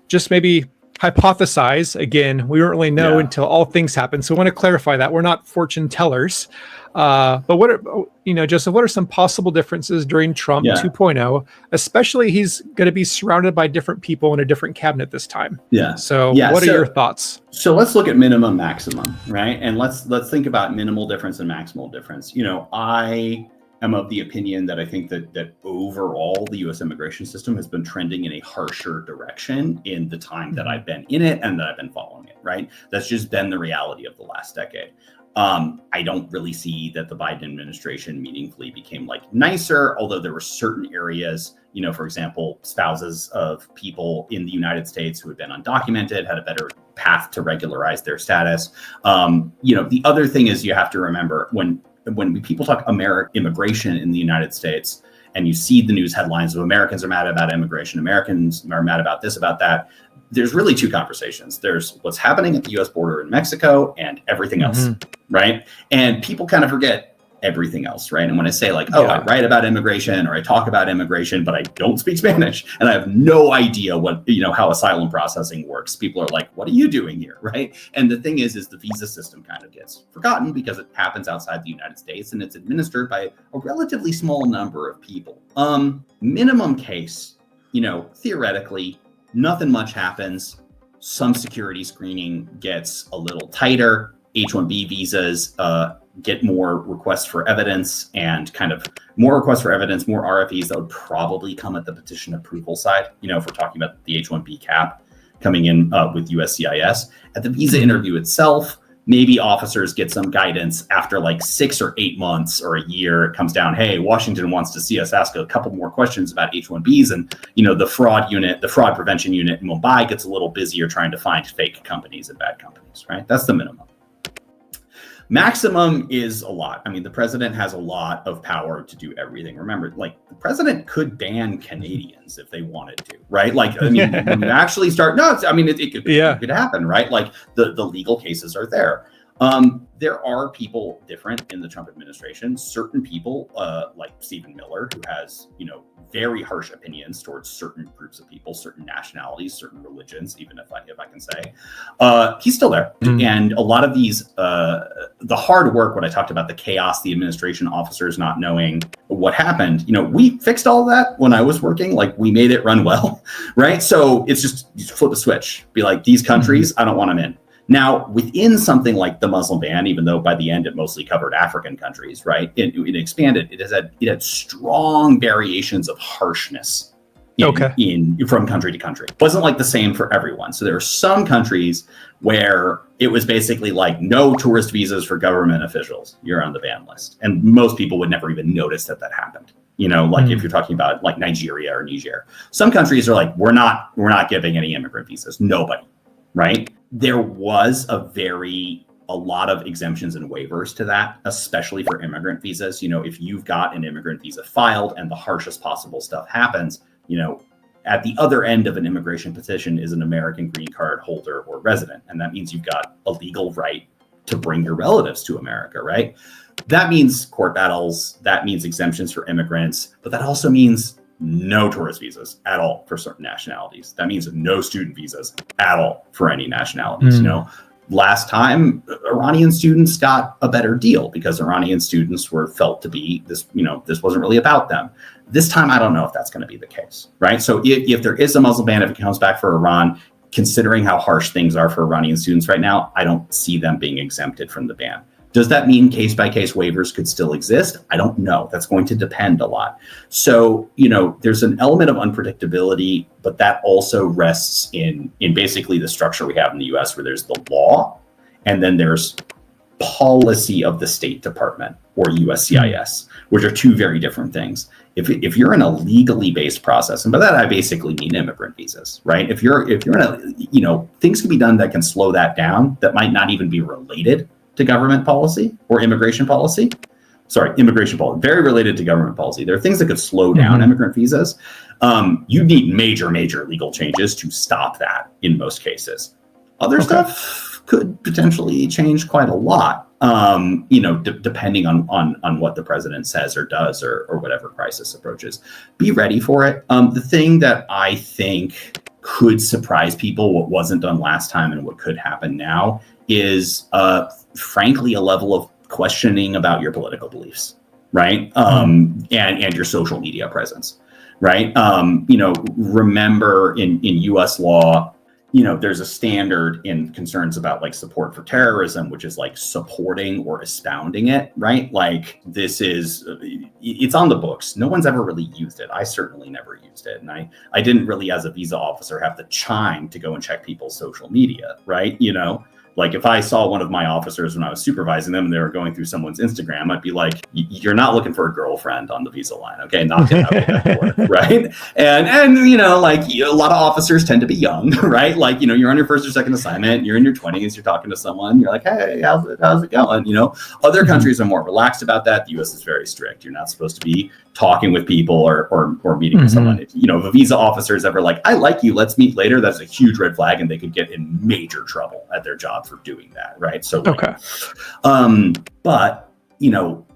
just maybe hypothesize. Again, we don't really know until all things happen. So I want to clarify that we're not fortune tellers. But what are, Joseph, what are some possible differences during Trump 2.0, especially he's going to be surrounded by different people in a different cabinet this time. So what are your thoughts? So let's look at minimum, maximum, right? And let's think about minimal difference and maximal difference. I am of the opinion that I think that overall the U.S. immigration system has been trending in a harsher direction in the time that I've been in it and that I've been following it, right? That's just been the reality of the last decade. I don't really see that the Biden administration meaningfully became nicer, although there were certain areas, for example, spouses of people in the United States who had been undocumented had a better path to regularize their status. The other thing is you have to remember when people talk immigration in the United States, and you see the news headlines of Americans are mad about immigration, Americans are mad about this, about that, there's really two conversations. There's what's happening at the US border in Mexico and everything else, right? And people kind of forget everything else, right? And when I say I write about immigration or I talk about immigration, but I don't speak Spanish and I have no idea what, how asylum processing works, people are like, what are you doing here, right? And the thing is the visa system kind of gets forgotten because it happens outside the United States and it's administered by a relatively small number of people. Minimum case, theoretically, nothing much happens. Some security screening gets a little tighter. H-1B visas get more requests for evidence and kind of more requests for evidence, more RFEs that would probably come at the petition approval side. If we're talking about the H-1B cap coming in with USCIS. At the visa interview itself, maybe officers get some guidance after 6 or 8 months or a year. It comes down, hey, Washington wants to see us ask a couple more questions about H-1Bs. And, the fraud prevention unit in Mumbai gets a little busier trying to find fake companies and bad companies, right? That's the minimum. Maximum is a lot. I mean, the president has a lot of power to do everything. Remember, the president could ban Canadians if they wanted to, right? When you actually start, it could happen, right? The legal cases are there. There are people different in the Trump administration. Certain people, like Stephen Miller, who has, very harsh opinions towards certain groups of people, certain nationalities, certain religions, even if I can say, he's still there. And a lot of these, the hard work, what I talked about, the chaos, the administration officers not knowing what happened, we fixed all of that when I was working. We made it run well, right? So it's just you flip a switch, be like, these countries, I don't want them in. Now, within something like the Muslim ban, even though by the end it mostly covered African countries, right? It expanded. It had strong variations of harshness from country to country. It wasn't the same for everyone. So there were some countries where it was basically no tourist visas for government officials. You're on the ban list. And most people would never even notice that happened. If you're talking about Nigeria or Niger. Some countries are we're not giving any immigrant visas. Nobody, right? There was a lot of exemptions and waivers to that, especially for immigrant visas. If you've got an immigrant visa filed and the harshest possible stuff happens, at the other end of an immigration petition is an American green card holder or resident. And that means you've got a legal right to bring your relatives to America, right? That means court battles, that means exemptions for immigrants, but that also means no tourist visas at all for certain nationalities. That means no student visas at all for any nationalities. Last time Iranian students got a better deal because Iranian students were felt to be this wasn't really about them. This time, I don't know if that's going to be the case, right? So if there is a Muslim ban, if it comes back for Iran, considering how harsh things are for Iranian students right now, I don't see them being exempted from the ban. Does that mean case-by-case waivers could still exist? I don't know. That's going to depend a lot. So, there's an element of unpredictability, but that also rests in basically the structure we have in the US where there's the law and then there's policy of the State Department or USCIS, which are two very different things. If you're in a legally based process, and by that I basically mean immigrant visas, right? If you're in a, things can be done that can slow that down that might not even be related to government policy or immigration policy. Immigration policy, very related to government policy. There are things that could slow down immigrant visas. You need major legal changes to stop that in most cases. Other stuff could potentially change quite a lot, depending on what the president says or does or whatever crisis approaches. Be ready for it. The thing that I think could surprise people, what wasn't done last time and what could happen now, is frankly a level of questioning about your political beliefs, right? And your social media presence, right? Remember in US law, there's a standard in concerns about like support for terrorism, which is like supporting or expounding it, right? Like it's on the books. No one's ever really used it. I certainly never used it. And I didn't really, as a visa officer, have the chime to go and check people's social media, right? Like if I saw one of my officers when I was supervising them and they were going through someone's Instagram, I'd be like, you're not looking for a girlfriend on the visa line. Okay. Knock it out. Right. And like a lot of officers tend to be young, right? Like, you're on your first or second assignment, you're in your 20s, you're talking to someone, you're like, hey, how's it going? Other countries are more relaxed about that. The US is very strict. You're not supposed to be talking with people or meeting with someone. If a visa officer is ever like, I like you, let's meet later, that's a huge red flag, and they could get in major trouble at their job for doing that, right? So okay. But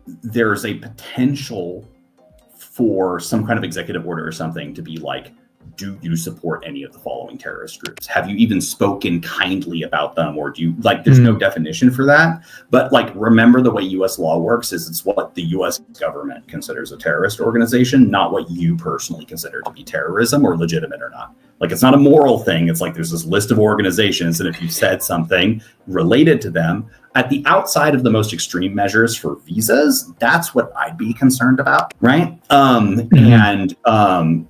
there's a potential for some kind of executive order or something to be like, do you support any of the following terrorist groups? Have you even spoken kindly about them? Or do you there's no definition for that. But like, remember the way US law works is it's what the US government considers a terrorist organization, not what you personally consider to be terrorism or legitimate or not. Like, it's not a moral thing. It's like there's this list of organizations, and if you said something related to them at the outside of the most extreme measures for visas, that's what I'd be concerned about, right? And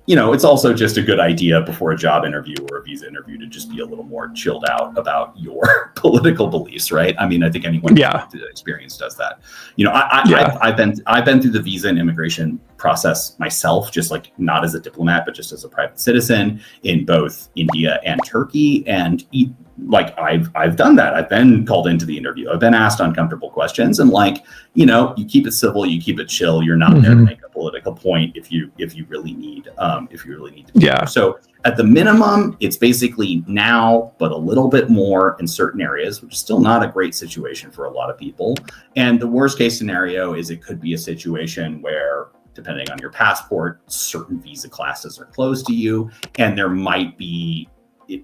it's also just a good idea before a job interview or a visa interview to just be a little more chilled out about your political beliefs, right? I mean, I think anyone with the experience does that. I've been through the visa and immigration process myself, just like not as a diplomat, but just as a private citizen in both India and Turkey. And like, I've done that. I've been called into the interview. I've been asked uncomfortable questions, and like, you keep it civil, you keep it chill. You're not there to make a political point if you really need to be there. So at the minimum, it's basically now, but a little bit more in certain areas, which is still not a great situation for a lot of people. And the worst case scenario is it could be a situation where, depending on your passport, certain visa classes are closed to you, and there might be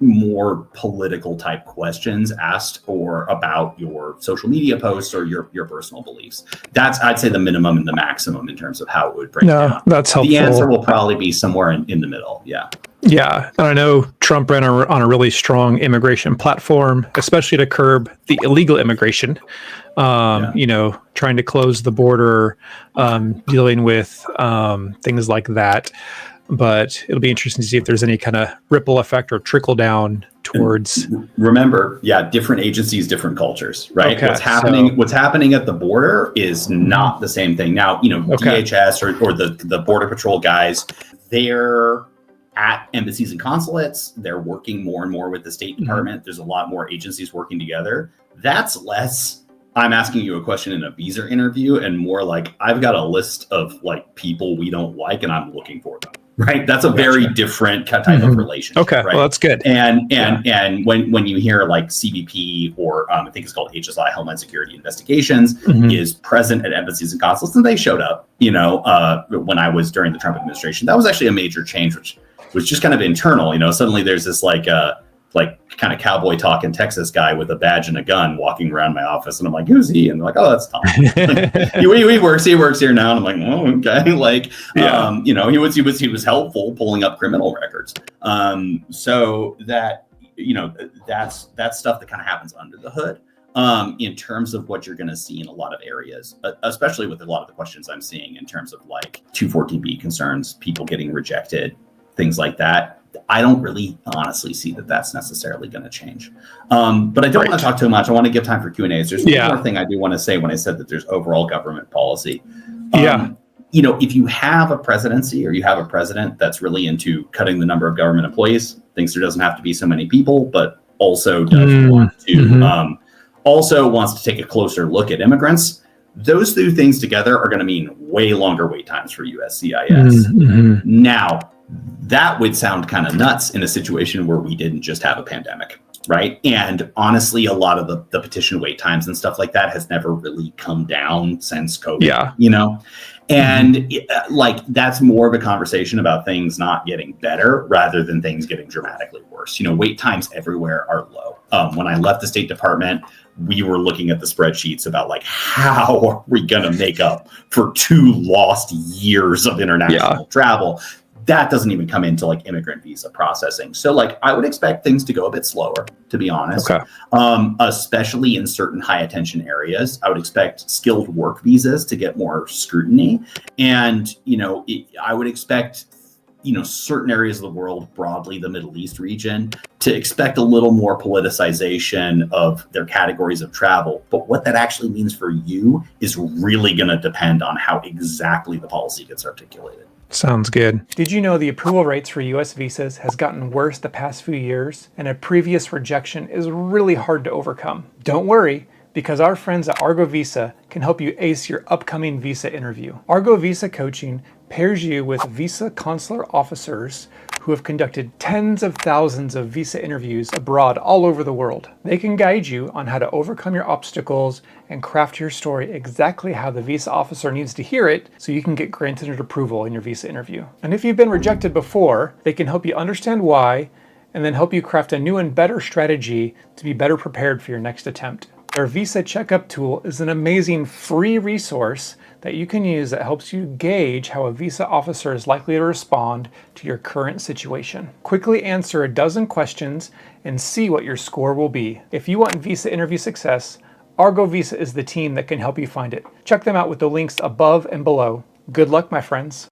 more political type questions asked or about your social media posts or your personal beliefs. That's, I'd say, the minimum and the maximum in terms of how it would break down. That's helpful. The answer will probably be somewhere in the middle. Yeah. And I know Trump ran on a really strong immigration platform, especially to curb the illegal immigration, trying to close the border, dealing with things like that. But it'll be interesting to see if there's any kind of ripple effect or trickle down towards. Remember, different agencies, different cultures, right? Okay, what's happening at the border is not the same thing. Now, DHS or the Border Patrol guys, they're at embassies and consulates. They're working more and more with the State Department. There's a lot more agencies working together. That's less, I'm asking you a question in a visa interview, and more like, I've got a list of like people we don't like and I'm looking for them. Right. That's a very different type of relationship. Okay. Right? Well, that's good. And when you hear like CBP or I think it's called HSI, Homeland Security Investigations, is present at embassies and consulates, and they showed up, when I was during the Trump administration. That was actually a major change, which was just kind of internal. Suddenly there's this like kind of cowboy talking Texas guy with a badge and a gun walking around my office, and I'm like, who's he? And they're like, oh, that's Tom. He works here now. And I'm like, oh, okay. Like, he was helpful pulling up criminal records. So that, that's stuff that kind of happens under the hood. In terms of what you're going to see in a lot of areas, especially with a lot of the questions I'm seeing in terms of like 214B concerns, people getting rejected, things like that. I don't really honestly see that that's necessarily going to change. But I don't want to talk too much. I want to give time for Q&As. There's one more thing I do want to say when I said that there's overall government policy. If you have a presidency or you have a president that's really into cutting the number of government employees, thinks there doesn't have to be so many people, but also does want to also wants to take a closer look at immigrants, those two things together are going to mean way longer wait times for USCIS. Now, that would sound kind of nuts in a situation where we didn't just have a pandemic, right? And honestly, a lot of the petition wait times and stuff like that has never really come down since COVID, And like, that's more of a conversation about things not getting better rather than things getting dramatically worse. You know, wait times everywhere are low. When I left the State Department, we were looking at the spreadsheets about like, how are we going to make up for 2 lost years of international travel? That doesn't even come into like immigrant visa processing. So like, I would expect things to go a bit slower, to be honest, especially in certain high attention areas. I would expect skilled work visas to get more scrutiny. And, you know, I would expect, you know, certain areas of the world, broadly the Middle East region, to expect a little more politicization of their categories of travel. But what that actually means for you is really going to depend on how exactly the policy gets articulated. Sounds good. Did you know the approval rates for US visas has gotten worse the past few years, and a previous rejection is really hard to overcome? Don't worry, because our friends at Argo Visa can help you ace your upcoming visa interview. Argo Visa Coaching pairs you with visa consular officers who have conducted tens of thousands of visa interviews abroad all over the world. They can guide you on how to overcome your obstacles and craft your story exactly how the visa officer needs to hear it so you can get granted approval in your visa interview. And if you've been rejected before, they can help you understand why and then help you craft a new and better strategy to be better prepared for your next attempt. Their Visa Checkup tool is an amazing free resource that you can use that helps you gauge how a visa officer is likely to respond to your current situation. Quickly answer a dozen questions and see what your score will be. If you want visa interview success, Argo Visa is the team that can help you find it. Check them out with the links above and below. Good luck, my friends.